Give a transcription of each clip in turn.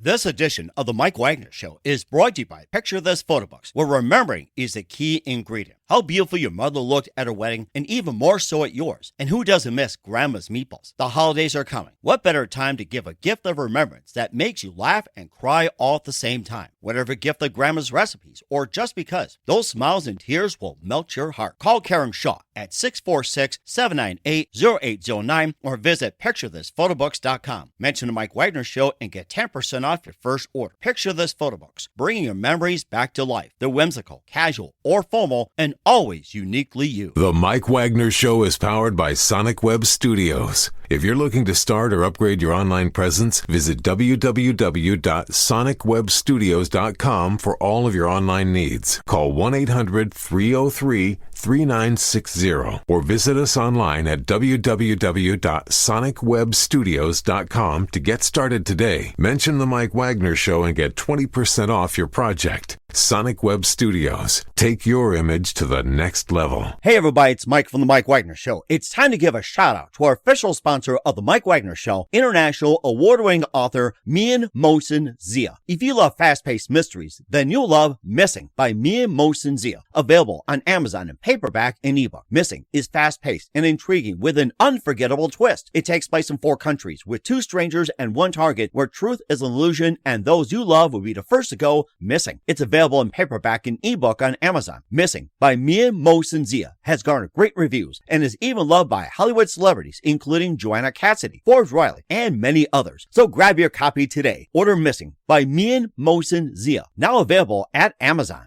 This edition of the Mike Wagner Show is brought to you by Picture This Photo Books, where remembering is the key ingredient. How beautiful your mother looked at her wedding, and even more so at yours. And who doesn't miss Grandma's meatballs? The holidays are coming. What better time to give a gift of remembrance that makes you laugh and cry all at the same time? Whatever gift of Grandma's recipes, or just because, those smiles and tears will melt your heart. Call Karen Shaw at 646-798-0809 or visit picturethisphotobooks.com. Mention the Mike Wagner Show and get 10% off your first order. Picture This Photo Books, bringing your memories back to life. They're whimsical, casual, or formal, and always uniquely you. The Mike Wagner Show is powered by Sonic Web Studios. If you're looking to start or upgrade your online presence, visit www.sonicwebstudios.com for all of your online needs. Call 1-800-303-3960 or visit us online at www.sonicwebstudios.com to get started today. Mention the Mike Wagner Show and get 20% off your project. Sonic Web Studios. Take your image to the next level. Hey everybody, it's Mike from the Mike Wagner Show. It's time to give a shout out to our official sponsor of the Mike Wagner Show, international award-winning author Mian Mohsen Zia. If you love fast-paced mysteries, then you'll love Missing by Mian Mohsen Zia. Available on Amazon in paperback and ebook. Missing is fast-paced and intriguing with an unforgettable twist. It takes place in 4 countries with 2 strangers and 1 target where truth is an illusion and those you love will be the first to go missing. It's available in paperback and ebook on Amazon. Missing by Mian Mohsen Zia has garnered great reviews and is even loved by Hollywood celebrities including Joanna Cassidy, Forbes Riley, and many others. So grab your copy today. Order Missing by Mian Mohsen Zia, now available at Amazon.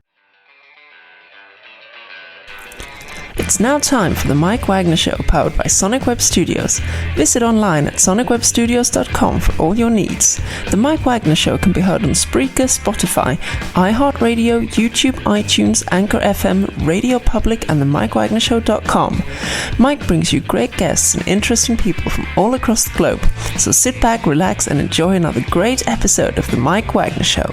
It's now time for the Mike Wagner Show, powered by Sonic Web Studios. Visit online at sonicwebstudios.com for all your needs. The Mike Wagner Show can be heard on Spreaker, Spotify, iHeartradio, YouTube, iTunes, Anchor FM, Radio Public, and themikewagnershow.com. Mike brings you great guests and interesting people from all across the globe. So sit back, relax, and enjoy another great episode of the Mike Wagner Show.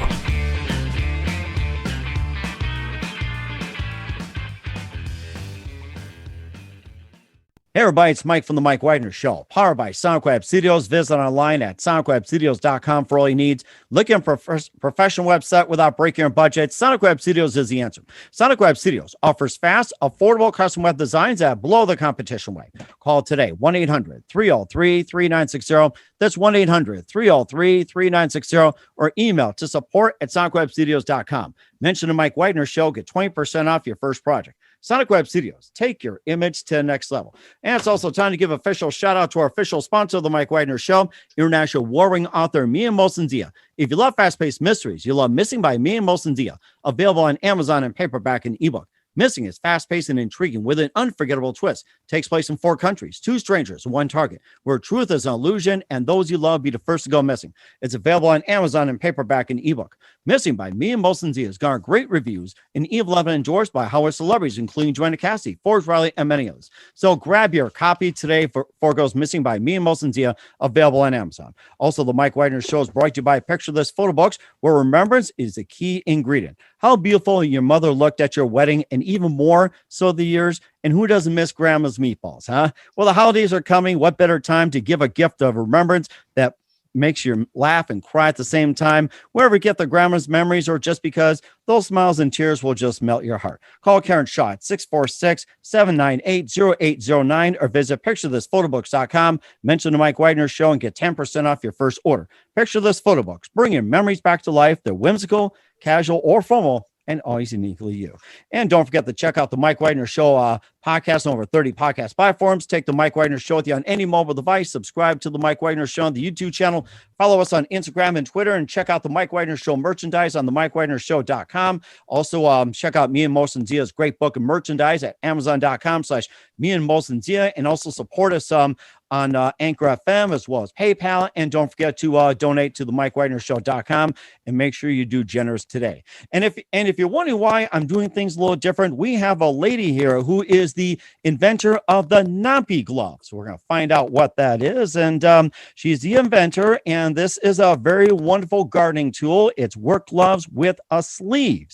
Hey everybody, it's Mike from the Mike Wagner Show, powered by Sonic Web Studios. Visit online at sonicwebstudios.com for all you need. Looking for a professional website without breaking your budget? Sonic Web Studios is the answer. Sonic Web Studios offers fast, affordable custom web designs that blow the competition away. Call today, 1-800-303-3960. That's 1-800-303-3960, or email to support@sonicwebstudios.com. Mention the Mike Wagner Show, get 20% off your first project. Sonic Web Studios, take your image to the next level. And it's also time to give official shout out to our official sponsor of the Mike Wagner Show, international warring author Mian Mohsen Zia. If you love fast-paced mysteries, you love Missing by Mian Mohsen Zia, available on Amazon in paperback and ebook. Missing is fast-paced and intriguing with an unforgettable twist. Takes place in 4 countries, 2 strangers, 1 target, where truth is an illusion and those you love be the first to go missing. It's available on Amazon in paperback and ebook. Missing by Mian Mohsen Zia has garnered great reviews and even loved and endorsed by Hollywood celebrities, including Joanna Cassidy, Forbes Riley, and many others. So grab your copy today for Goes Missing by Mian Mohsen Zia, available on Amazon. Also, the Mike Wagner Show is brought to you by Picture This Photo Books, where remembrance is the key ingredient. How beautiful your mother looked at your wedding, and even more so the years. And who doesn't miss Grandma's meatballs, huh? Well, the holidays are coming. What better time to give a gift of remembrance that makes you laugh and cry at the same time? Wherever you get the Grandma's memories, or just because, those smiles and tears will just melt your heart. Call Karen Shaw at 646-798-0809 or visit picturethisphotobooks.com. Mention the Mike Wagner Show and get 10% off your first order. Picture This Photo Books, bring your memories back to life. They're whimsical, casual, or formal, and always uniquely you. And don't forget to check out the Mike Wagner Show podcast on over 30 podcast platforms. Take the Mike Wagner Show with you on any mobile device. Subscribe to the Mike Wagner Show on the YouTube channel. Follow us on Instagram and Twitter, and check out the Mike Wagner Show merchandise on themikewagnershow.com. Also, check out Mian Mohsen Zia's great book of merchandise at amazon.com/Mian Mohsen Zia, and also support us on Anchor FM as well as PayPal. And don't forget to donate to the MikeWagnerShow.com, and make sure you do generous today. And if you're wondering why I'm doing things a little different, we have a lady here who is the inventor of the nompigloves. We're going to find out what that is. And she's the inventor, and this is a very wonderful gardening tool. It's work gloves with a sleeve.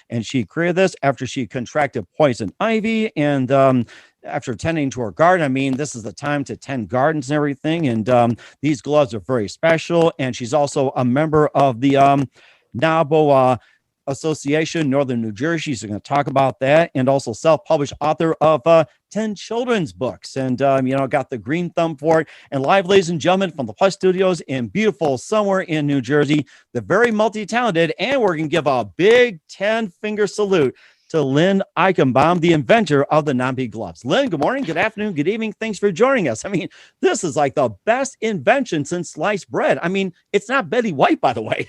And she created this after she contracted poison ivy, and after tending to her garden. I mean, this is the time to tend gardens and everything. And these gloves are very special. And she's also a member of the NABO Association, Northern New Jersey. She's going to talk about that, and also self-published author of 10 children's books, and got the green thumb for it. And live, ladies and gentlemen, from the Plus Studios in beautiful somewhere in New Jersey, the very multi-talented, and we're going to give a big 10-finger salute to Lynne Eichenbaum, the inventor of the nompigloves. Lynne, good morning, good afternoon, good evening. Thanks for joining us. I mean, this is like the best invention since sliced bread. I mean, it's not Betty White, by the way.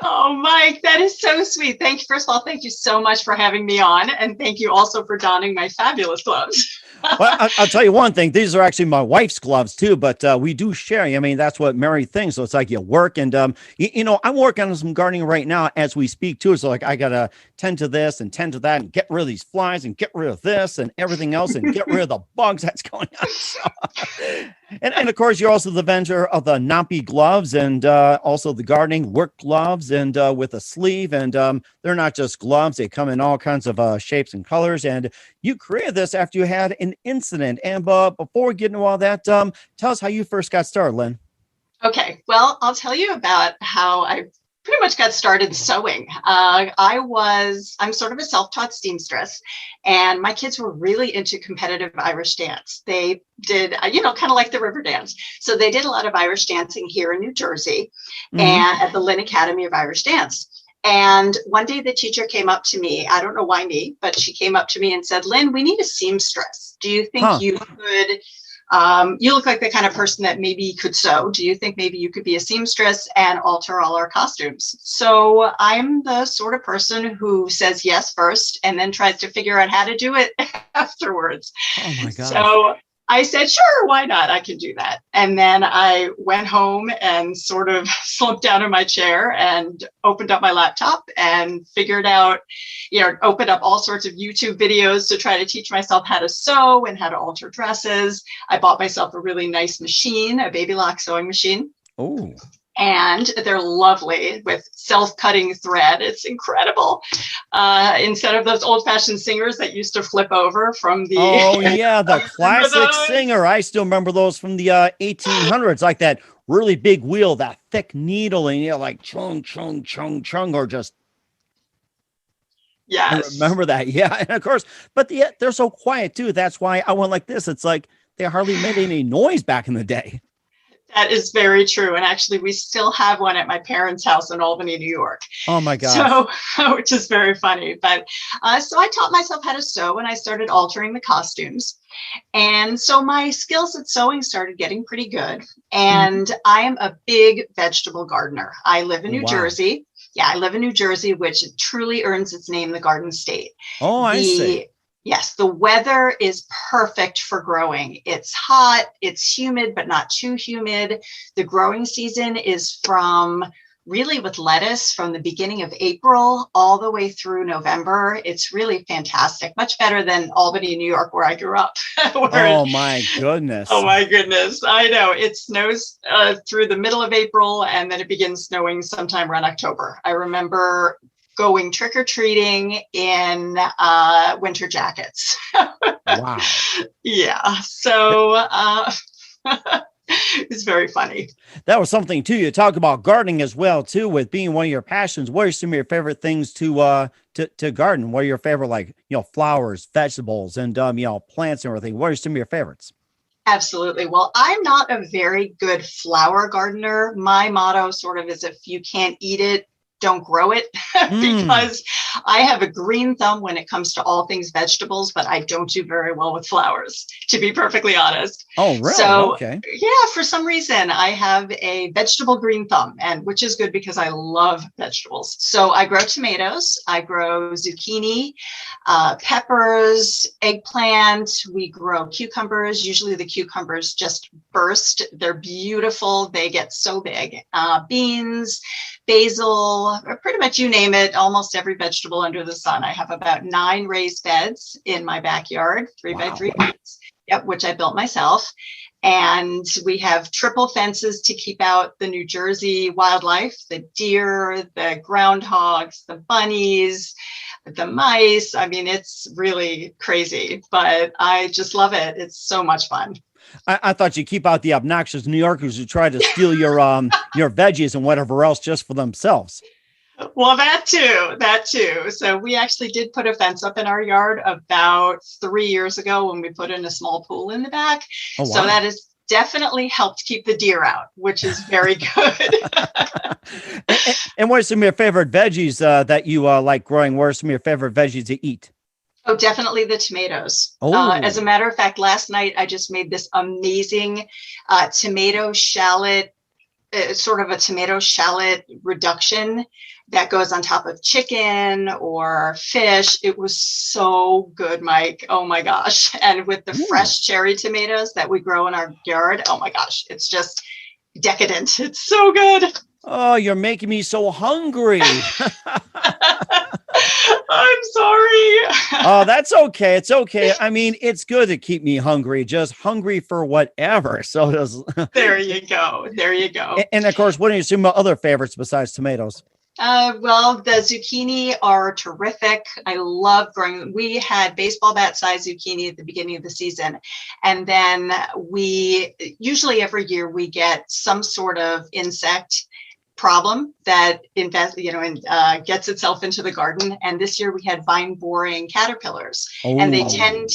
Oh, Mike, that is so sweet. Thank you. First of all, thank you so much for having me on. And thank you also for donning my fabulous gloves. Well, I'll tell you one thing. These are actually my wife's gloves too, but we do share. I mean, that's what married things. So it's like you work, and I'm working on some gardening right now as we speak too. So like I got to tend to this and tend to that and get rid of these flies and get rid of this and everything else and get rid of the bugs that's going on. So, and of course, you're also the inventor of the nompigloves, and also the gardening work gloves, and with a sleeve. And they're not just gloves. They come in all kinds of shapes and colors. And you created this after you had an incident. And before we get into all that, tell us how you first got started, Lynne. Okay, well, I'll tell you about how I pretty much got started sewing. I'm sort of a self-taught seamstress, and my kids were really into competitive Irish dance. They did, kind of like the river dance. So they did a lot of Irish dancing here in New Jersey, and at the Lynn Academy of Irish Dance. And one day the teacher came up to me. I don't know why me, but she came up to me and said, "Lynne, we need a seamstress. Do you think you could, you look like the kind of person that maybe could sew. Do you think maybe you could be a seamstress and alter all our costumes?" So I'm the sort of person who says yes first and then tries to figure out how to do it afterwards. Oh my God. So I said, sure, why not? I can do that. And then I went home and sort of slumped down in my chair and opened up my laptop and figured out, opened up all sorts of YouTube videos to try to teach myself how to sew and how to alter dresses. I bought myself a really nice machine, a baby lock sewing machine. Oh. And they're lovely with self-cutting thread. It's incredible. Instead of those old-fashioned singers that used to flip over from the... Oh, yeah, the classic singer. I still remember those from the 1800s, like that really big wheel, that thick needle, and like chung, chung, chung, chung, or just... Yes. I remember that, yeah. And of course, but they're so quiet, too. That's why I went like this. It's like they hardly made any noise back in the day. That is very true. And actually, we still have one at my parents' house in Albany, New York. Oh, my God. So, which is very funny. But so I taught myself how to sew and I started altering the costumes. And so my skills at sewing started getting pretty good. And I am a big vegetable gardener. I live in New Jersey. Yeah, I live in New Jersey, which truly earns its name the Garden State. Oh, I see. Yes, the weather is perfect for growing. It's hot, it's humid, but not too humid. The growing season is really with lettuce from the beginning of April all the way through November. It's really fantastic. Much better than Albany, New York, where I grew up. Oh, my goodness. Oh, my goodness. I know. It snows through the middle of April, and then it begins snowing sometime around October. I remember going trick-or-treating in winter jackets. Wow. Yeah. So it's very funny. That was something too. You talk about gardening as well too, with being one of your passions. What are some of your favorite things to garden? What are your favorite, flowers, vegetables, and plants and everything? What are some of your favorites? Absolutely. Well, I'm not a very good flower gardener. My motto sort of is, if you can't eat it, don't grow it, because I have a green thumb when it comes to all things vegetables, but I don't do very well with flowers, to be perfectly honest. Oh, really? So, okay. Yeah, for some reason, I have a vegetable green thumb, and which is good because I love vegetables. So I grow tomatoes, I grow zucchini, peppers, eggplant. We grow cucumbers. Usually the cucumbers just burst. They're beautiful. They get so big. Beans, basil, pretty much you name it, almost every vegetable under the sun. I have about 9 raised beds in my backyard, 3 by 3 beds, which I built myself. And we have triple fences to keep out the New Jersey wildlife, the deer, the groundhogs, the bunnies, the mice. I mean, it's really crazy, but I just love it. It's so much fun. I thought you keep out the obnoxious New Yorkers who try to steal your veggies and whatever else just for themselves. Well, that too. So we actually did put a fence up in our yard about 3 years ago when we put in a small pool in the back. Oh, wow. So that has definitely helped keep the deer out, which is very good. And what are some of your favorite veggies that you like growing? What are some of your favorite veggies to eat? Oh, definitely the tomatoes. Oh. As a matter of fact, last night I just made this amazing tomato shallot, sort of a tomato shallot reduction that goes on top of chicken or fish. It was so good, Mike. Oh my gosh. And with the fresh cherry tomatoes that we grow in our yard, oh my gosh, it's just decadent. It's so good. Oh, you're making me so hungry. I'm sorry. Oh, that's okay. It's okay. I mean, it's good to keep me hungry, just hungry for whatever. So does. There you go. There you go. And of course, what are some other favorites besides tomatoes? Well, the zucchini are terrific. I love growing. We had baseball bat size zucchini at the beginning of the season. And then we usually every year we get some sort of insect problem that gets itself into the garden. And this year we had vine boring caterpillars. Oh. And they tend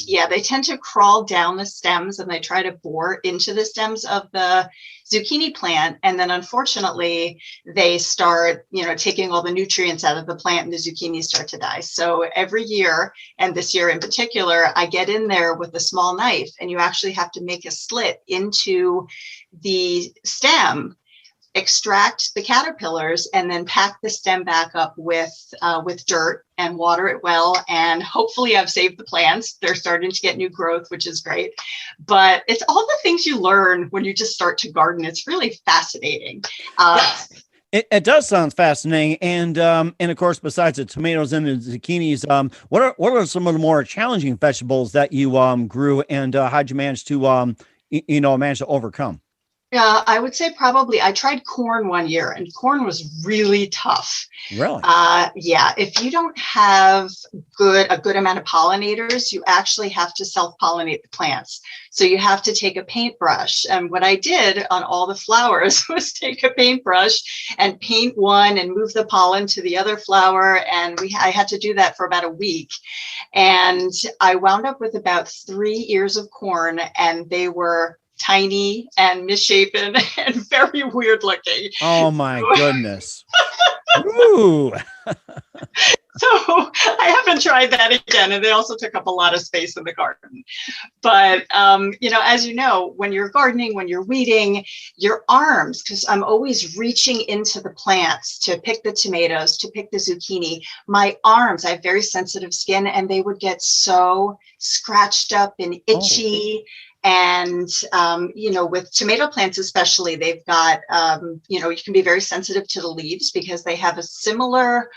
to crawl down the stems and they try to bore into the stems of the zucchini plant. And then unfortunately they start, taking all the nutrients out of the plant and the zucchini start to die. So every year, and this year in particular, I get in there with a small knife and you actually have to make a slit into the stem, extract the caterpillars, and then pack the stem back up with dirt and water it well. And hopefully I've saved the plants. They're starting to get new growth, which is great. But it's all the things you learn when you just start to garden. It's really fascinating. It does sound fascinating. And of course, besides the tomatoes and the zucchinis, what are some of the more challenging vegetables that you grew, and how'd you manage to manage to overcome? I would say probably I tried corn one year and corn was really tough. Really? Yeah. If you don't have a good amount of pollinators, you actually have to self-pollinate the plants. So you have to take a paintbrush. And what I did on all the flowers was take a paintbrush and paint one and move the pollen to the other flower. And I had to do that for about a week. And I wound up with about 3 ears of corn, and they were tiny and misshapen and very weird looking. Oh my goodness. Ooh. So I haven't tried that again. And they also took up a lot of space in the garden. But, as you know, when you're gardening, when you're weeding, your arms, because I'm always reaching into the plants to pick the tomatoes, to pick the zucchini, my arms, I have very sensitive skin, and they would get so scratched up and itchy. And, with tomato plants, especially, they've got, you can be very sensitive to the leaves because they have a similar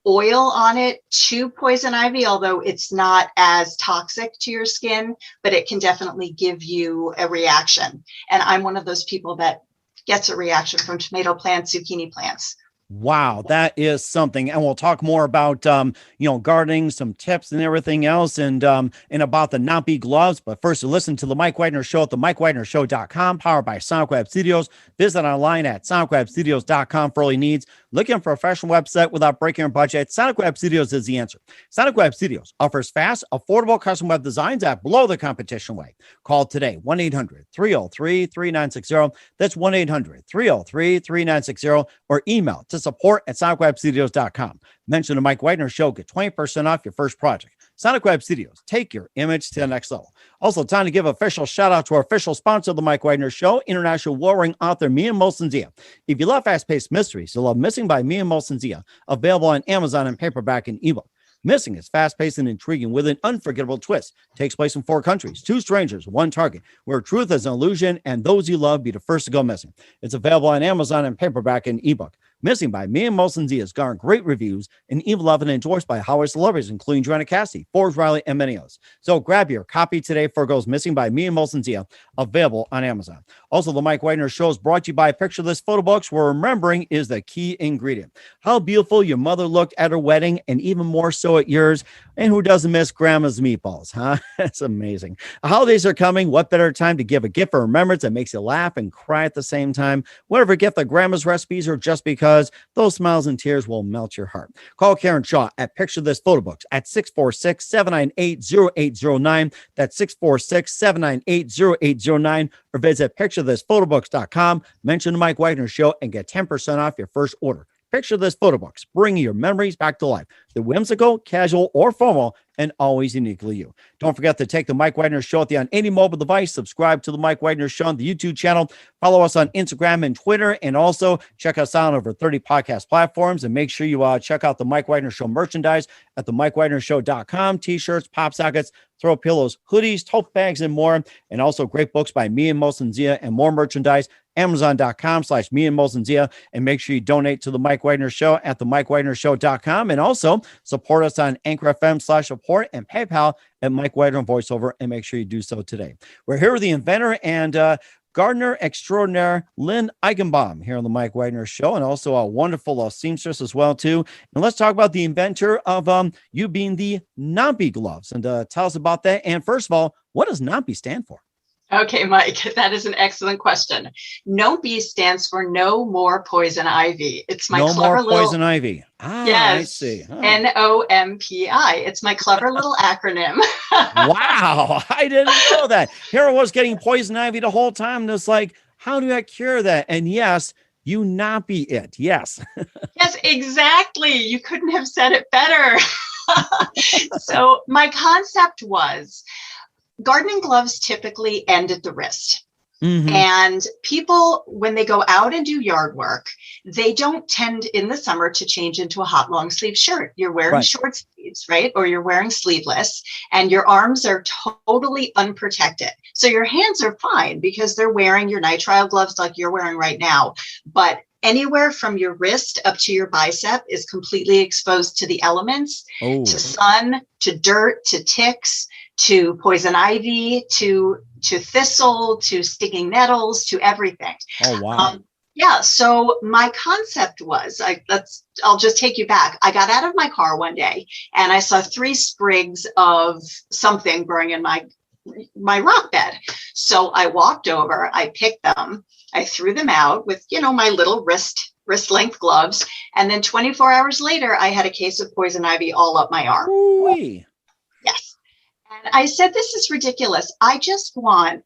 oil on it to poison ivy, although it's not as toxic to your skin, but it can definitely give you a reaction. And I'm one of those people that gets a reaction from tomato plants, zucchini plants. Wow, that is something. And we'll talk more about, gardening, some tips and everything else, and about the NOMPI gloves. But first, listen to the Mike Wagner Show at themikewagnershow.com, powered by Sonic Web Studios. Visit online at sonicwebstudios.com for all your needs. Looking for a professional website without breaking your budget? Sonic Web Studios is the answer. Sonic Web Studios offers fast, affordable custom web designs at below the competition rate. Call today, 1-800-303-3960. That's 1-800-303-3960, or email to support@sonicwebstudios.com. Mention the Mike Wagner Show. Get 20% off your first project. Sonic Web Studios. Take your image to the next level. Also, time to give a official shout out to our official sponsor of the Mike Wagner Show, international warring author Mia Molson-Zia. If you love fast-paced mysteries, you'll love Missing by Mia Molson-Zia, available on Amazon in paperback and ebook. Missing is fast-paced and intriguing with an unforgettable twist. Takes place in 4 countries, 2 strangers, 1 target, where truth is an illusion and those you love be the first to go missing. It's available on Amazon in paperback and ebook. Missing by Me and Molson Z has garnered great reviews and even loved and endorsed by Hollywood celebrities, including Joanna Cassidy, Forbes Riley, and many others. So grab your copy today for Goes Missing by Me and Molson Z, available on Amazon. Also, the Mike Wagner Show is brought to you by Picture This Photo Books, where remembering is the key ingredient. How beautiful your mother looked at her wedding, and even more so at yours. And who doesn't miss grandma's meatballs, huh? That's amazing. The holidays are coming. What better time to give a gift of remembrance that makes you laugh and cry at the same time? Whatever gift of grandma's recipes or just because, those smiles and tears will melt your heart. Call Karen Shaw at Picture This Photo Books at 646-798-0809. That's 646-798-0809. Or visit picturethishphotobooks.com. Mention the Mike Wagner Show and get 10% off your first order. Picture This Photo Books, bringing your memories back to life. The whimsical, casual, or formal, and always uniquely you. Don't forget to take the Mike Wagner Show on any mobile device. Subscribe to the Mike Wagner Show on the YouTube channel. Follow us on Instagram and Twitter, and also check us out on over 30 podcast platforms. And make sure you check out the Mike Wagner Show merchandise at themikewagnershow.com. T-shirts, pop sockets, throw pillows, hoodies, tote bags, and more. And also great books by me and Molson Zia and more merchandise. Amazon.com/me and Molson Zia. And make sure you donate to the Mike Wagner Show at themikewagnershow.com. And also support us on Anchor FM/support and PayPal at Mike Wagner Voiceover. And make sure you do so today. We're here with the inventor and gardener extraordinaire Lynne Eichenbaum here on the Mike Wagner Show, and also a wonderful seamstress as well too. And let's talk about the inventor of you being the NOMPI gloves, and tell us about that. And first of all, what does NOMPI stand for? Okay, Mike, that is an excellent question. NOMPI stands for No More Poison Ivy. It's my clever little poison ivy. Yes, I see. Oh. NOMPI. It's my clever little acronym. Wow, I didn't know that. Here I was getting poison ivy the whole time. And it's like, how do I cure that? And yes, you NOMPI it. Yes. Yes, exactly. You couldn't have said it better. So my concept was, gardening gloves typically end at the wrist. Mm-hmm. And people, when they go out and do yard work, they don't tend in the summer to change into a hot long sleeve shirt. You're wearing short sleeves, right? Or you're wearing sleeveless, and your arms are totally unprotected. So your hands are fine because they're wearing your nitrile gloves like you're wearing right now. But anywhere from your wrist up to your bicep is completely exposed to the elements, to sun, to dirt, to ticks, to poison ivy, to thistle, to stinging nettles, to everything. Oh, wow. Yeah. So my concept was, I'll just take you back. I got out of my car one day and I saw 3 sprigs of something growing in my rock bed. So I walked over, I picked them, I threw them out with, my little wrist length gloves. And then 24 hours later, I had a case of poison ivy all up my arm. Ooh-wee. Yes. And I said, this is ridiculous. I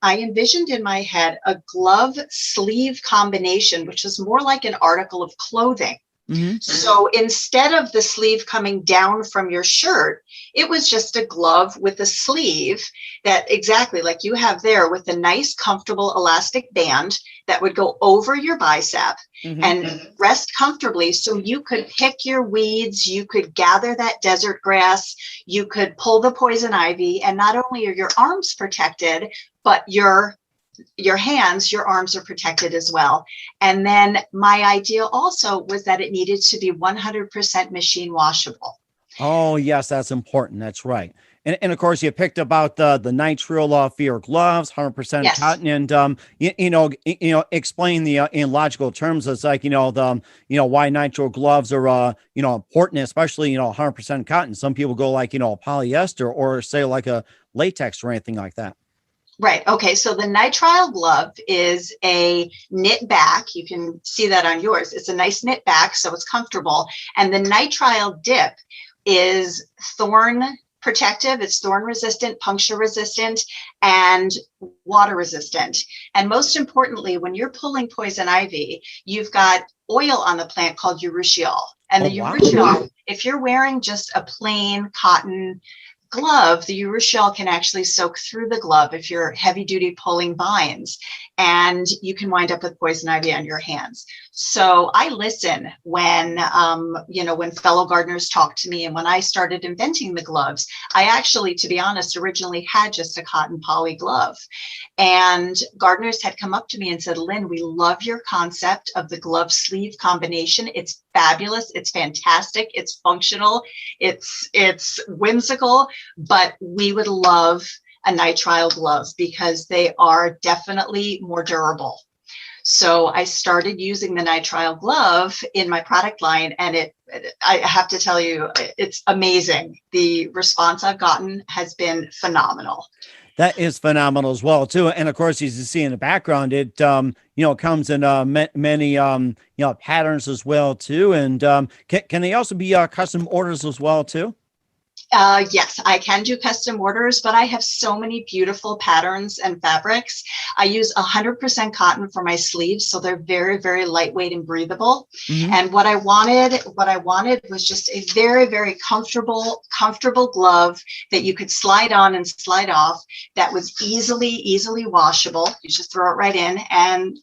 envisioned in my head a glove sleeve combination, which is more like an article of clothing. Mm-hmm. So instead of the sleeve coming down from your shirt, it was just a glove with a sleeve that exactly like you have there, with a nice, comfortable elastic band that would go over your bicep and rest comfortably. So you could pick your weeds, you could gather that desert grass, you could pull the poison ivy, and not only are your arms protected, but your hands, your arms are protected as well. And then my idea also was that it needed to be 100% machine washable. Oh, yes, that's important. That's right. And of course, you picked about the nitrile for your gloves, 100% cotton, and explain the in logical terms. It's like why nitrile gloves are important, especially 100% cotton. Some people go like polyester or say like a latex or anything like that. Right. Okay. So the nitrile glove is a knit back. You can see that on yours. It's a nice knit back, so it's comfortable. And the nitrile dip is thorn protective. It's thorn resistant, puncture resistant, and water resistant. And most importantly, when you're pulling poison ivy, you've got oil on the plant called urushiol. And the urushiol, if you're wearing just a plain cotton glove, the urethral shell can actually soak through the glove if you're heavy duty pulling vines, and you can wind up with poison ivy on your hands. So I listen when, when fellow gardeners talk to me. And when I started inventing the gloves, I actually, to be honest, originally had just a cotton poly glove. And gardeners had come up to me and said, Lynne, we love your concept of the glove sleeve combination. It's fabulous. It's fantastic. It's functional. It's whimsical, but we would love a nitrile glove because they are definitely more durable. So I started using the nitrile glove in my product line, and I have to tell you, it's amazing. The response I've gotten has been phenomenal. That is phenomenal as well, too. And of course, as you see in the background, it, comes in many, patterns as well, too. And can they also be custom orders as well, too? Yes, I can do custom orders, but I have so many beautiful patterns and fabrics. I use 100% cotton for my sleeves, so they're very, very lightweight and breathable. Mm-hmm. And what I wanted was just a very, very comfortable glove that you could slide on and slide off, that was easily washable. You just throw it right in, and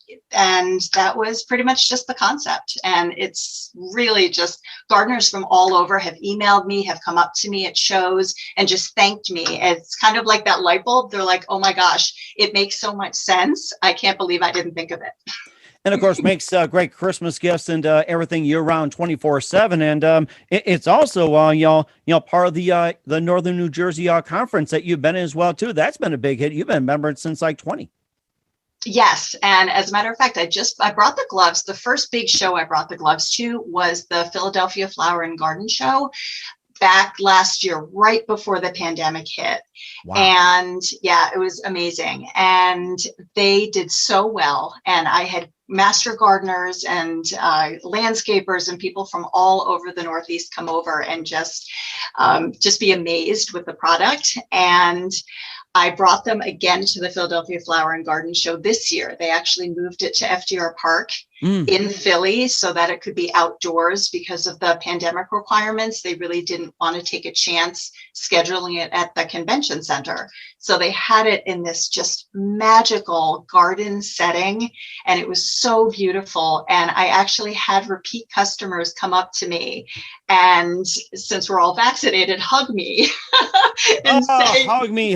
that was pretty much just the concept. And it's really just gardeners from all over have emailed me, have come up to me at shows and just thanked me. It's kind of like that light bulb. They're like, oh my gosh, it makes so much sense. I can't believe I didn't think of it. And of course, makes great Christmas gifts and everything year round, 24/7. And it's also, part of the Northern New Jersey conference that you've been in as well, too. That's been a big hit. You've been a member since like 20. Yes. And as a matter of fact, I brought the gloves. The first big show I brought the gloves to was the Philadelphia Flower and Garden Show back last year, right before the pandemic hit. Wow. And yeah, it was amazing. And they did so well. And I had master gardeners and landscapers and people from all over the Northeast come over and just be amazed with the product. And I brought them again to the Philadelphia Flower and Garden Show this year. They actually moved it to FDR Park in Philly so that it could be outdoors because of the pandemic requirements. They really didn't want to take a chance scheduling it at the convention center. So they had it in this just magical garden setting, and it was so beautiful. And I actually had repeat customers come up to me and, since we're all vaccinated, hug me and say, hug me.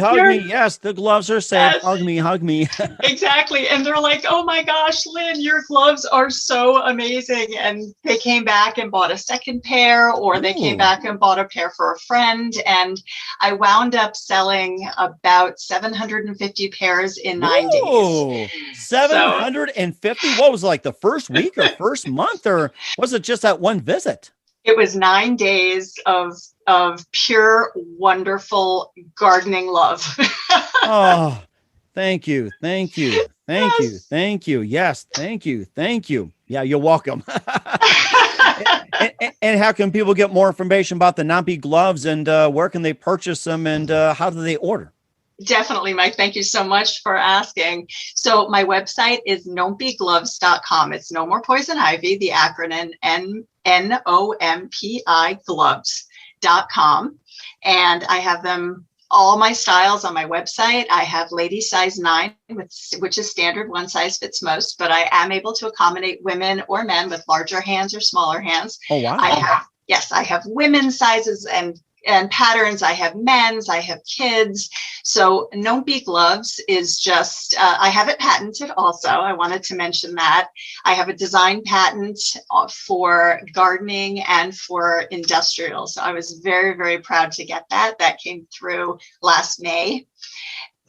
Yes, the gloves are safe. Yes. Hug me. Exactly. And they're like, oh my gosh, Lynne, your gloves are so amazing. And they came back and bought a second pair, or they came back and bought a pair for a friend. And I wound up selling about 750 pairs in 9 days. 750? What was it, like the first week or first month, or was it just that one visit? It was 9 days of pure, wonderful gardening love. Oh, thank you. Yes, thank you. Yeah, you're welcome. and how can people get more information about the NOMPI gloves, and where can they purchase them, and how do they order? Definitely, Mike. Thank you so much for asking. So my website is nompigloves.com. It's No More Poison Ivy, the acronym NOMPI gloves.com. And I have them, all my styles, on my website. I have lady size 9, which is standard, one size fits most, but I am able to accommodate women or men with larger hands or smaller hands. Oh, wow. I have women's sizes and patterns. I have men's, I have kids. So NOMPI gloves is just, I have it patented also. I wanted to mention that. I have a design patent for gardening and for industrial. So I was very, very proud to get that. That came through last May.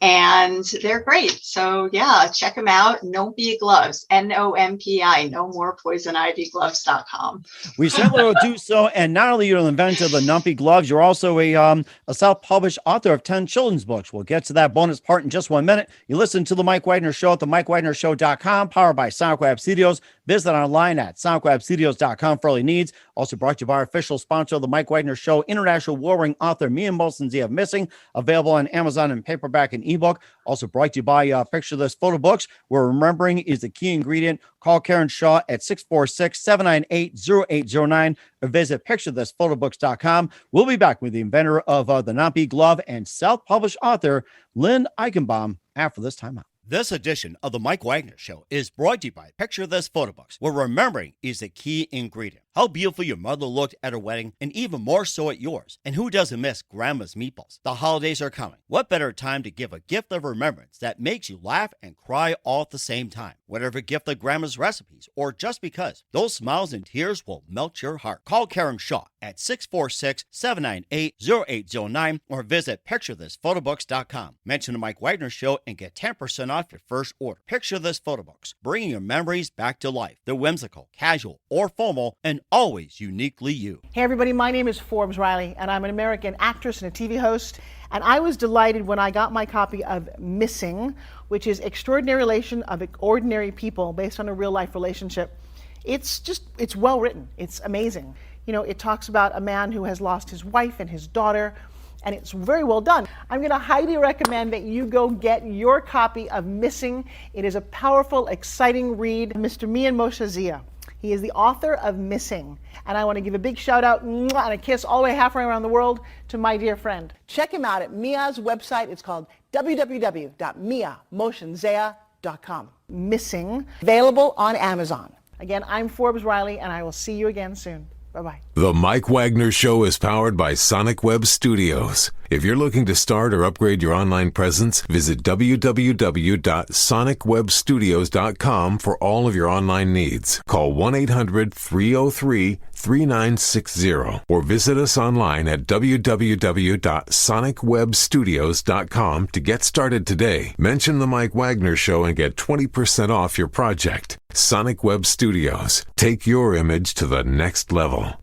And they're great. So yeah, check them out. NOMPI gloves, NOMPI, nomorepoisonivygloves.com. We certainly will do so. And not only are you the inventor of the NOMPI gloves, you're also a self-published author of 10 children's books. We'll get to that bonus part in just 1 minute. You listen to The Mike Wagner Show at themikewagnershow.com, powered by SonicWeb Studios. Visit online at sonicwebstudios.com for all your needs. Also brought to you by our official sponsor of the Mike Wagner Show, international warring author Mia Molson Zia Missing, available on Amazon in paperback and ebook. Also brought to you by Picture This Photo Books, where remembering is the key ingredient. Call Karen Shaw at 646-798-0809 or visit picturethisphotoBooks.com. We'll be back with the inventor of the NOMPI glove and self-published author Lynne Eichenbaum after this time out. This edition of the Mike Wagner Show is brought to you by Picture This Photo Books, where remembering is the key ingredient. How beautiful your mother looked at her wedding, and even more so at yours. And who doesn't miss Grandma's meatballs? The holidays are coming. What better time to give a gift of remembrance that makes you laugh and cry all at the same time? Whatever gift of Grandma's recipes, or just because, those smiles and tears will melt your heart. Call Karen Shaw at 646-798-0809 or visit picturethisphotoBooks.com. Mention the Mike Wagner Show and get 10% off your first order. Picture This Photo Books, bringing your memories back to life. They're whimsical, casual, or formal, and always uniquely you. Hey everybody, my name is Forbes Riley, and I'm an American actress and a TV host. And I was delighted when I got my copy of Missing, which is Extraordinary Relation of Ordinary People based on a real life relationship. It's well written. It's amazing. You know, it talks about a man who has lost his wife and his daughter, and it's very well done. I'm going to highly recommend that you go get your copy of Missing. It is a powerful, exciting read. Mr. Mian Moshe Zia. He is the author of Missing. And I want to give a big shout out and a kiss all the way halfway around the world to my dear friend. Check him out at Mia's website. It's called www.miamotionsea.com. Missing, available on Amazon. Again, I'm Forbes Riley, and I will see you again soon. Bye-bye. The Mike Wagner Show is powered by Sonic Web Studios. If you're looking to start or upgrade your online presence, visit www.sonicwebstudios.com for all of your online needs. Call 1-800-303-3960 or visit us online at www.sonicwebstudios.com to get started today. Mention the Mike Wagner Show and get 20% off your project. Sonic Web Studios. Take your image to the next level.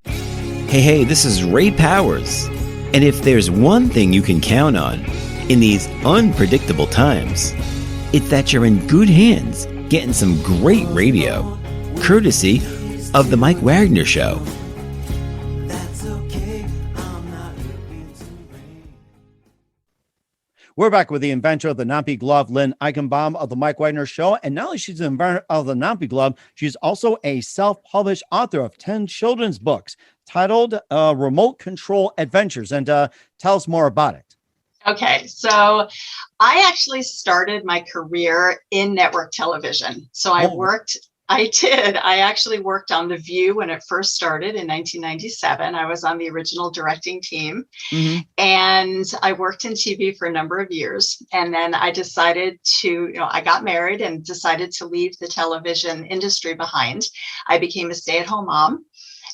Hey, this is Ray Powers. And if there's one thing you can count on in these unpredictable times, it's that you're in good hands getting some great radio, courtesy of The Mike Wagner Show. We're back with the inventor of the NOMPI glove, Lynne Eichenbaum of the Mike Wagner Show. And not only she's the inventor of the NOMPI glove, she's also a self-published author of 10 children's books titled Remote Control Adventures. And tell us more about it. Okay, so I actually started my career in network television. So I actually worked on The View when it first started in 1997. I was on the original directing team, and I worked in TV for a number of years. And then I decided I got married and decided to leave the television industry behind. I became a stay-at-home mom.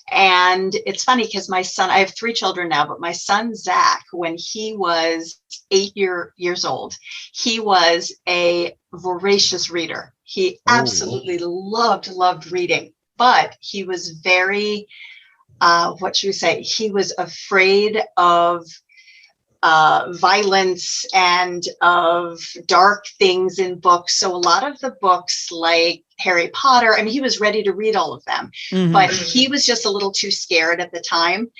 And it's funny because my son, I have 3 children now, but my son, Zach, when he was 8 years old, he was a voracious reader. He absolutely loved reading, but he was very, he was afraid of violence and of dark things in books. So a lot of the books like Harry Potter, I mean, he was ready to read all of them, but he was just a little too scared at the time.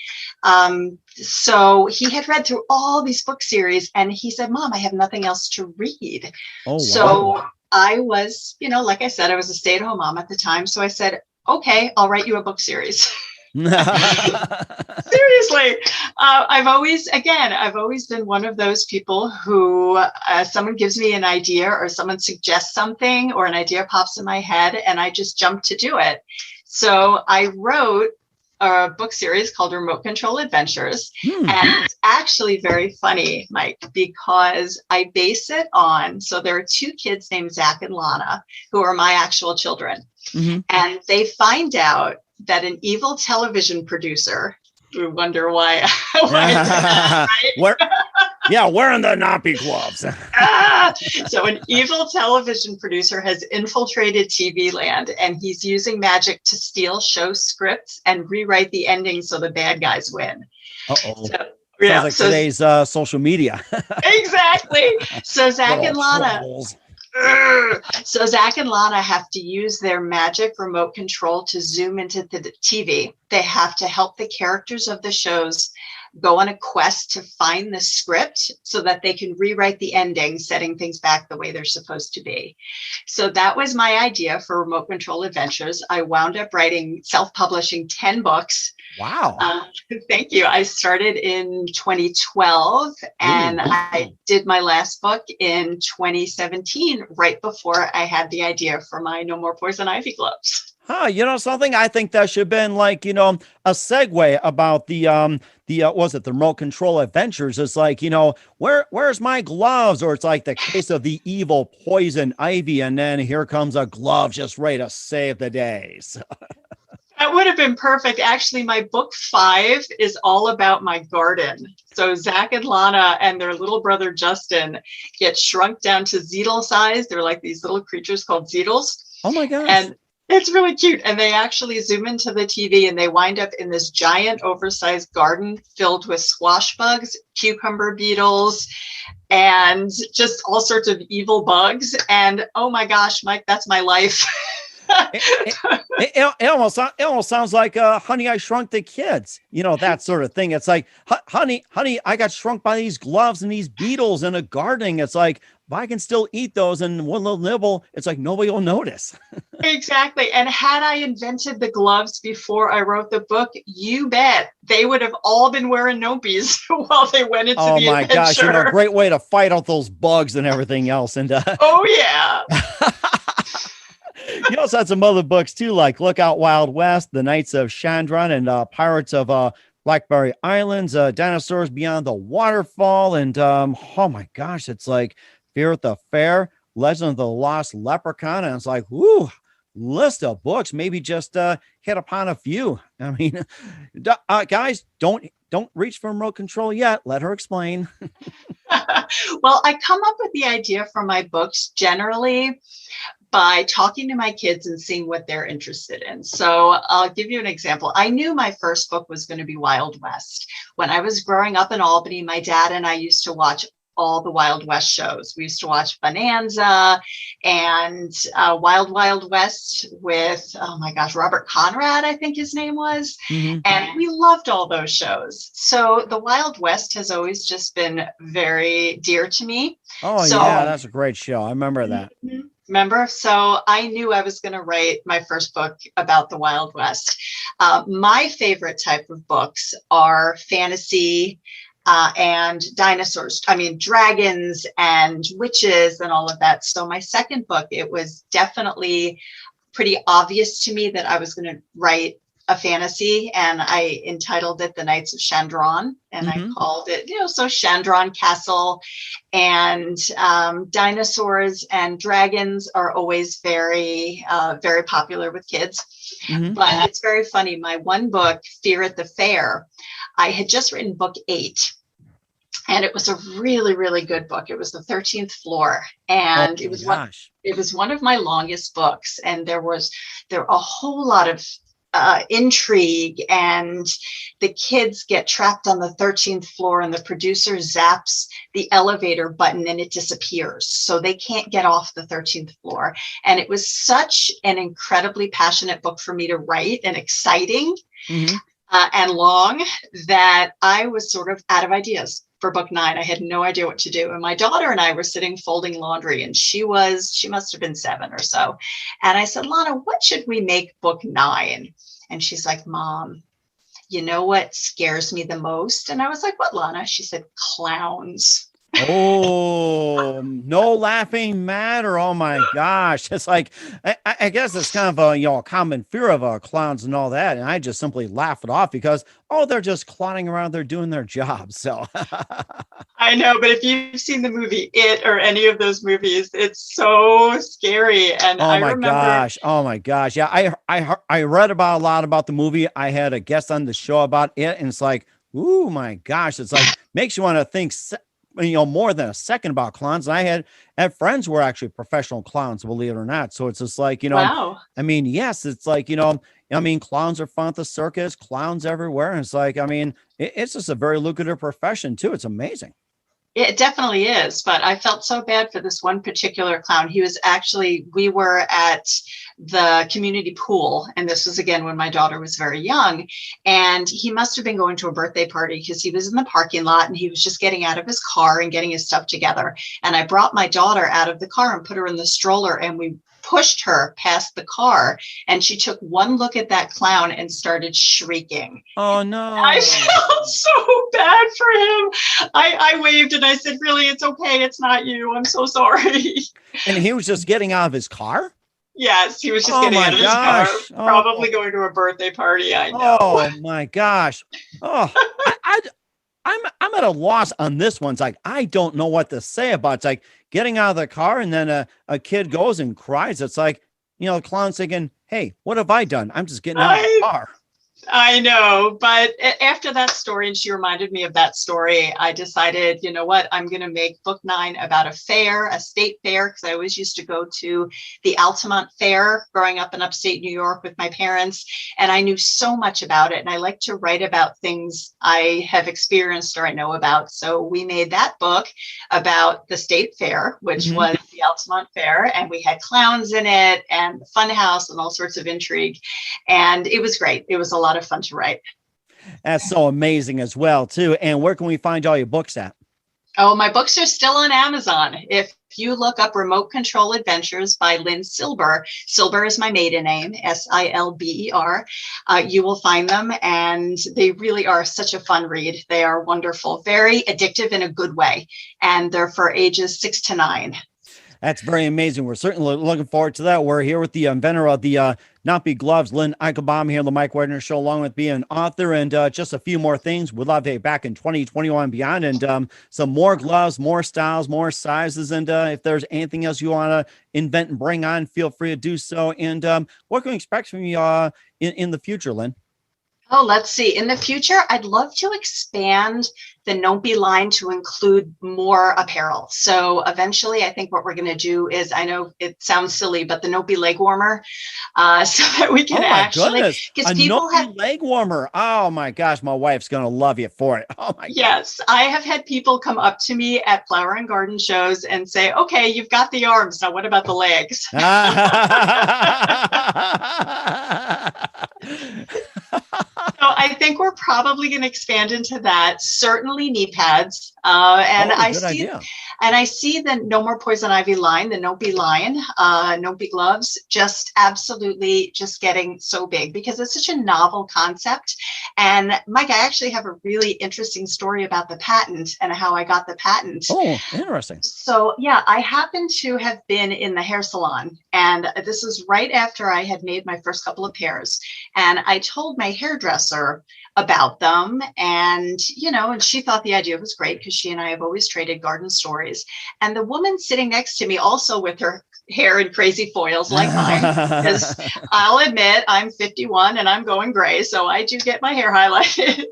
So he had read through all these book series and he said, Mom, I have nothing else to read. So I was, like I said, I was a stay-at-home mom at the time. So I said, okay, I'll write you a book series. Seriously. I've always been one of those people who someone gives me an idea or someone suggests something or an idea pops in my head and I just jump to do it. So I wrote a book series called Remote Control Adventures. And it's actually very funny, Mike, because I base it on, so there are 2 kids named Zach and Lana who are my actual children. And they find out that an evil television producer, we wonder why I said that, right? Wearing the NOMPI gloves. So an evil television producer has infiltrated TV land and he's using magic to steal show scripts and rewrite the ending so the bad guys win. Sounds like today's social media. Exactly. So Zach and Lana. So Zach and Lana have to use their magic remote control to zoom into the TV. They have to help the characters of the shows go on a quest to find the script so that they can rewrite the ending, setting things back the way they're supposed to be. So that was my idea for Remote Control Adventures. I wound up writing, self-publishing 10 books. Wow. Thank you. I started in 2012 and I did my last book in 2017, right before I had the idea for my No More Poison Ivy gloves. Huh, you know something? I think that should have been like, a segue about the was it the Remote Control Adventures? It's like, where's my gloves? Or it's like the case of the evil poison ivy, and then here comes a glove just ready to save the day. So. That would have been perfect. Actually, my book 5 is all about my garden. So Zach and Lana and their little brother Justin get shrunk down to Zeedle size. They're like these little creatures called Zeedles. Oh my gosh. And it's really cute. And they actually zoom into the TV and they wind up in this giant oversized garden filled with squash bugs, cucumber beetles, and just all sorts of evil bugs. And oh my gosh, Mike, that's my life. It almost sounds like Honey, I Shrunk the Kids, that sort of thing. It's like, honey, I got shrunk by these gloves and these beetles in a gardening. It's like, if I can still eat those and one little nibble, it's like nobody will notice. Exactly. And had I invented the gloves before I wrote the book, you bet they would have all been wearing nompis while they went into the adventure. Oh my gosh, great way to fight out those bugs and everything else. And oh yeah. You also had some other books too, like Look Out Wild West, The Knights of Chandron, and Pirates of Blackberry Islands, Dinosaurs Beyond the Waterfall, and oh my gosh, it's like Fear at the Fair, Legend of the Lost Leprechaun, and it's like, whoo, list of books. Maybe just hit upon a few. I mean, guys, don't reach for remote control yet. Let her explain. Well, I come up with the idea for my books generally by talking to my kids and seeing what they're interested in. So I'll give you an example. I knew my first book was going to be Wild West. When I was growing up in Albany, my dad and I used to watch all the Wild West shows. We used to watch Bonanza and Wild Wild West with, oh my gosh, Robert Conrad, I think his name was. Mm-hmm. And we loved all those shows. So the Wild West has always just been very dear to me. Oh, so, yeah, that's a great show. I remember that. Mm-hmm. Remember? So I knew I was going to write my first book about the Wild West. My favorite type of books are fantasy and dinosaurs. I mean, dragons and witches and all of that. So my second book, it was definitely pretty obvious to me that I was going to write a fantasy, and I entitled it The Knights of Chandron, and I called it, so Chandron Castle, and dinosaurs and dragons are always very, very popular with kids. But it's very funny. My one book, Fear at the Fair, I had just written book 8. And it was a really, really good book. It was The 13th Floor. And it was one of my longest books. And there were a whole lot of intrigue, and the kids get trapped on the 13th floor and the producer zaps the elevator button and it disappears. So they can't get off the 13th floor. And it was such an incredibly passionate book for me to write, and exciting and long, that I was sort of out of ideas for book 9. I had no idea what to do. And my daughter and I were sitting folding laundry, and she must have been 7 or so. And I said, Lana, what should we make book 9? And she's like, Mom, you know what scares me the most? And I was like, what, Lana? She said, clowns. Oh, no laughing matter. Oh my gosh. It's like, I guess it's kind of a common fear of clowns and all that. And I just simply laugh it off because, they're just clowning around there doing their job. So I know, but if you've seen the movie It or any of those movies, it's so scary. And oh my gosh. Yeah. I read about a lot about the movie. I had a guest on the show about it, and it's like, ooh, my gosh. It's like, makes you want to think more than a second about clowns. And I had friends who were actually professional clowns, believe it or not. So it's just like, wow. I mean, yes, it's like, clowns are fun at the circus, clowns everywhere. And it's like, it's just a very lucrative profession too. It's amazing. It definitely is, but I felt so bad for this one particular clown. We were at the community pool, and this was again when my daughter was very young, and he must have been going to a birthday party because he was in the parking lot and he was just getting out of his car and getting his stuff together. And I brought my daughter out of the car and put her in the stroller, and we pushed her past the car, and she took one look at that clown and started shrieking. Oh no. I felt so bad for him. I waved and I said, really, it's okay. It's not you. I'm so sorry. And he was just getting out of his car? Yes, he was just getting out of his car, probably going to a birthday party. I know. Oh my gosh. Oh, I'm at a loss on this one. It's like, I don't know what to say about it. It's like getting out of the car and then a kid goes and cries. It's like, the clown's thinking, hey, what have I done? I'm just getting out of the car. I know, but after that story, and she reminded me of that story, I decided, you know what, I'm going to make book 9 about a state fair, because I always used to go to the Altamont Fair growing up in upstate New York with my parents, and I knew so much about it, and I like to write about things I have experienced or I know about. So we made that book about the state fair, which was the Altamont Fair, and we had clowns in it and the fun house and all sorts of intrigue, and it was great. It was a lot of fun to write. That's so amazing as well, too. And where can we find all your books at? Oh, my books are still on Amazon. If you look up Remote Control Adventures by Lynne Silber, Silber is my maiden name, Silber, you will find them. And they really are such a fun read. They are wonderful, very addictive in a good way. And they're for ages 6 to 9. That's very amazing. We're certainly looking forward to that. We're here with the inventor of the nompigloves, Lynne Eichenbaum, here on the Mike Wagner Show, along with being an author. And just a few more things. We'd love to have back in 2021 and beyond. And some more gloves, more styles, more sizes. And if there's anything else you want to invent and bring on, feel free to do so. And what can we expect from you in the future, Lynne? Oh, let's see. In the future, I'd love to expand the NOMPI line to include more apparel. So eventually, I think what we're going to do is, I know it sounds silly, but the NOMPI leg warmer, so that we can because people have leg warmer. Oh my gosh, my wife's going to love you for it. Oh my. Yes, I have had people come up to me at flower and garden shows and say, "Okay, you've got the arms. Now, what about the legs?" So I think we're probably going to expand into that. Certainly knee pads. I see the No More Poison Ivy line, the NOMPI line, NOMPI gloves, just absolutely just getting so big because it's such a novel concept. And Mike, I actually have a really interesting story about the patent and how I got the patent. Oh, interesting. So yeah, I happen to have been in the hair salon, and this is right after I had made my first couple of pairs. And I told my hairdresser about them, and and she thought the idea was great because she and I have always traded garden stories. And the woman sitting next to me, also with her hair in crazy foils like mine, because I'll admit I'm 51 and I'm going gray, so I do get my hair highlighted.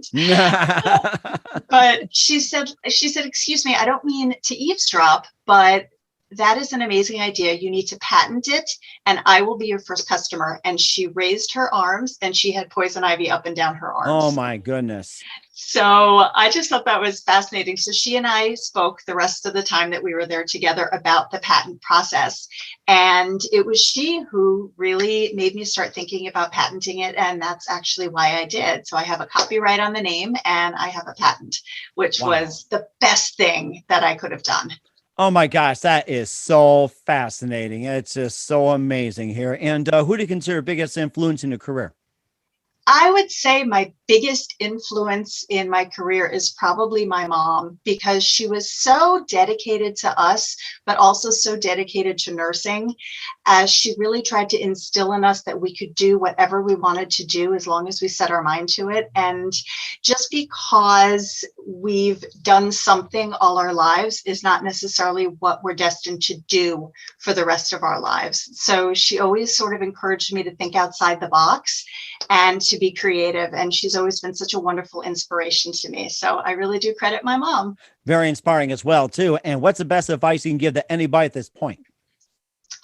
But she said, "Excuse me, I don't mean to eavesdrop, but that is an amazing idea. You need to patent it, and I will be your first customer." And she raised her arms, and she had poison ivy up and down her arms. Oh my goodness. So I just thought that was fascinating. So she and I spoke the rest of the time that we were there together about the patent process. And it was she who really made me start thinking about patenting it. And that's actually why I did. So I have a copyright on the name and I have a patent, which was the best thing that I could have done. Oh my gosh, that is so fascinating. It's just so amazing here. And who do you consider biggest influence in your career? I would say my biggest influence in my career is probably my mom, because she was so dedicated to us, but also so dedicated to nursing, as she really tried to instill in us that we could do whatever we wanted to do as long as we set our mind to it. And just because we've done something all our lives is not necessarily what we're destined to do for the rest of our lives. So she always sort of encouraged me to think outside the box and to be creative. And she's always been such a wonderful inspiration to me. So I really do credit my mom. Very inspiring as well, too. And what's the best advice you can give to anybody at this point?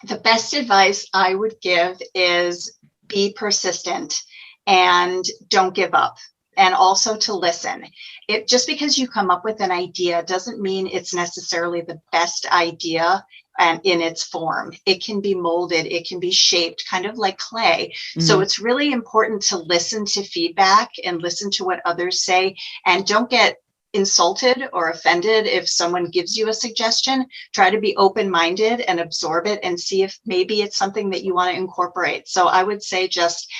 The best advice I would give is be persistent and don't give up. and also to listen. It just because you come up with an idea doesn't mean it's necessarily the best idea and in its form. It can be molded, it can be shaped kind of like clay. So it's really important to listen to feedback and listen to what others say, and don't get insulted or offended if someone gives you a suggestion. Try to be open-minded and absorb it and see if maybe it's something that you want to incorporate. So I would say just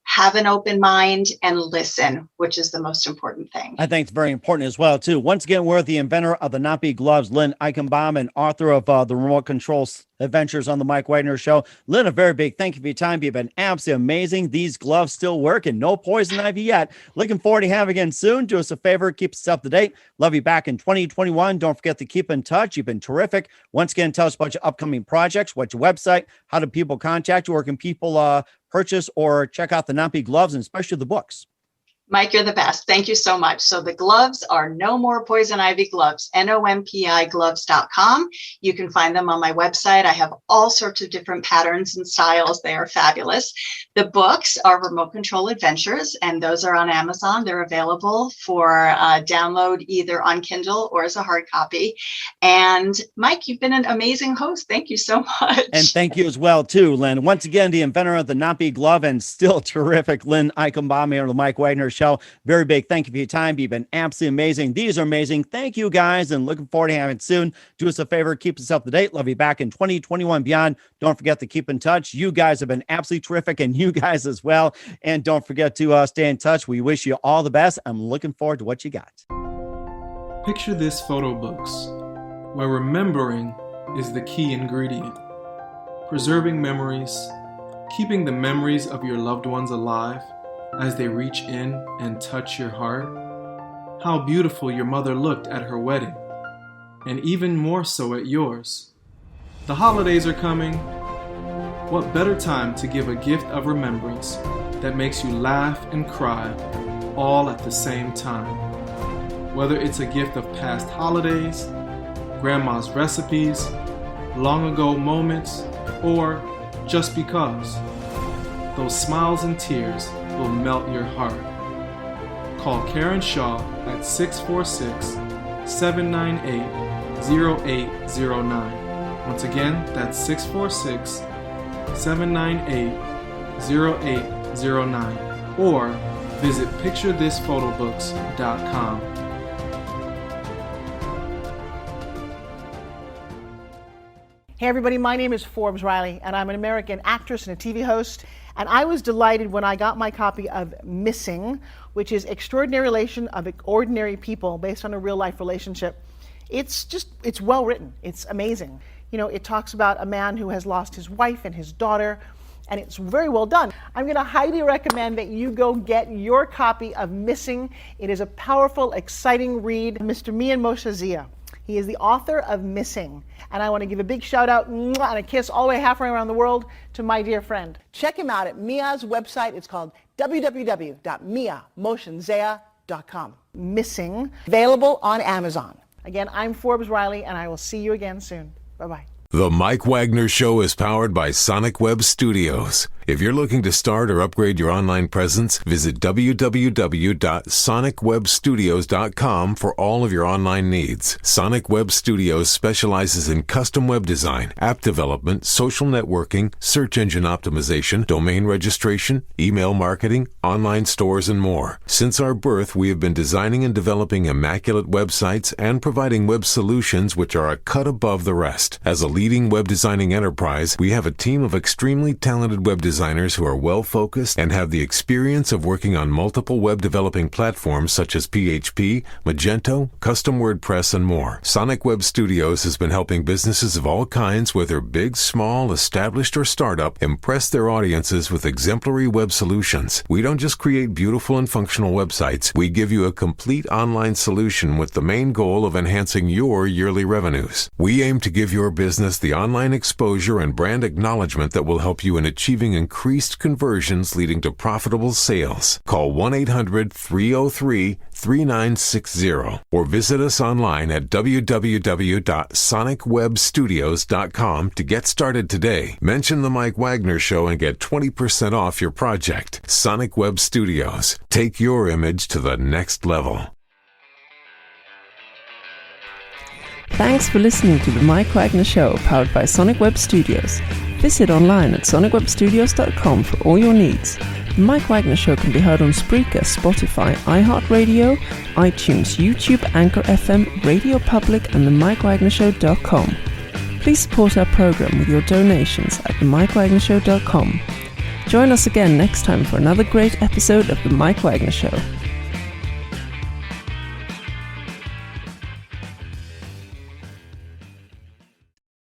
have an open mind and listen, which is the most important thing. I think it's very important as well, too. Once again, we're the inventor of the nompigloves, Lynne Eichenbaum, and author of the Remote Control Adventures on the Mike Wagner Show. Lynne, a very big thank you for your time. You've been absolutely amazing. These gloves still work and no poison ivy yet. Looking forward to having you again soon. Do us a favor, keep us up to date. Love you back in 2021. Don't forget to keep in touch. You've been terrific. Once again, tell us about your upcoming projects, what's your website, how do people contact you, or can people purchase or check out the nompigloves and especially the books? Mike, you're the best. Thank you so much. So the gloves are No More Poison Ivy Gloves, nompigloves.com. You can find them on my website. I have all sorts of different patterns and styles. They are fabulous. The books are Remote Control Adventures, and those are on Amazon. They're available for download either on Kindle or as a hard copy. And Mike, you've been an amazing host. Thank you so much. And thank you as well, too, Lynne. Once again, the inventor of the nompigloves and still terrific, Lynne Eichenbaum here on the Mike Wagner Show. Very big thank you for your time. You've been absolutely amazing. These are amazing. Thank you, guys, and looking forward to having it soon. Do us a favor, keep us up to date. Love you back in 2021 beyond. Don't forget to keep in touch. You guys have been absolutely terrific, and you guys as well. And don't forget to stay in touch. We wish you all the best. I'm looking forward to what you got. Picture this photo books, where remembering is the key ingredient. Preserving memories, keeping the memories of your loved ones alive as they reach in and touch your heart. How beautiful your mother looked at her wedding, and even more so at yours. The holidays are coming. What better time to give a gift of remembrance that makes you laugh and cry all at the same time? Whether it's a gift of past holidays, grandma's recipes, long ago moments, or just because. Those smiles and tears will melt your heart. Call Karen Shaw at 646-798-0809. Once again, that's 646-798-0809. Or visit picturethisphotobooks.com. Hey everybody, my name is Forbes Riley, and I'm an American actress and a TV host. And I was delighted when I got my copy of Missing, which is Extraordinary Relation of Ordinary People based on a real life relationship. It's well written. It's amazing. You know, it talks about a man who has lost his wife and his daughter, and it's very well done. I'm going to highly recommend that you go get your copy of Missing. It is a powerful, exciting read. Mr. Mian Moshe Zia. He is the author of Missing. And I want to give a big shout out and a kiss all the way halfway around the world to my dear friend. Check him out at Mia's website. It's called www.miamoshenzea.com. Missing, available on Amazon. Again, I'm Forbes Riley, and I will see you again soon. Bye-bye. The Mike Wagner Show is powered by Sonic Web Studios. If you're looking to start or upgrade your online presence, visit www.sonicwebstudios.com for all of your online needs. Sonic Web Studios specializes in custom web design, app development, social networking, search engine optimization, domain registration, email marketing, online stores, and more. Since our birth, we have been designing and developing immaculate websites and providing web solutions which are a cut above the rest. As a leading web designing enterprise, we have a team of extremely talented web designers who are well-focused and have the experience of working on multiple web developing platforms such as PHP, Magento, Custom WordPress, and more. Sonic Web Studios has been helping businesses of all kinds, whether big, small, established, or startup, impress their audiences with exemplary web solutions. We don't just create beautiful and functional websites. We give you a complete online solution with the main goal of enhancing your yearly revenues. We aim to give your business the online exposure and brand acknowledgement that will help you in achieving increased conversions leading to profitable sales. Call 1-800-303-3960 or visit us online at www.sonicwebstudios.com to get started today. Mention The Mike Wagner Show and get 20% off your project. Sonic Web Studios. Take your image to the next level. Thanks for listening to The Mike Wagner Show, powered by Sonic Web Studios. Visit online at sonicwebstudios.com for all your needs. The Mike Wagner Show can be heard on Spreaker, Spotify, iHeartRadio, iTunes, YouTube, Anchor FM, Radio Public, and themikewagnershow.com. Please support our program with your donations at themikewagnershow.com. Join us again next time for another great episode of The Mike Wagner Show.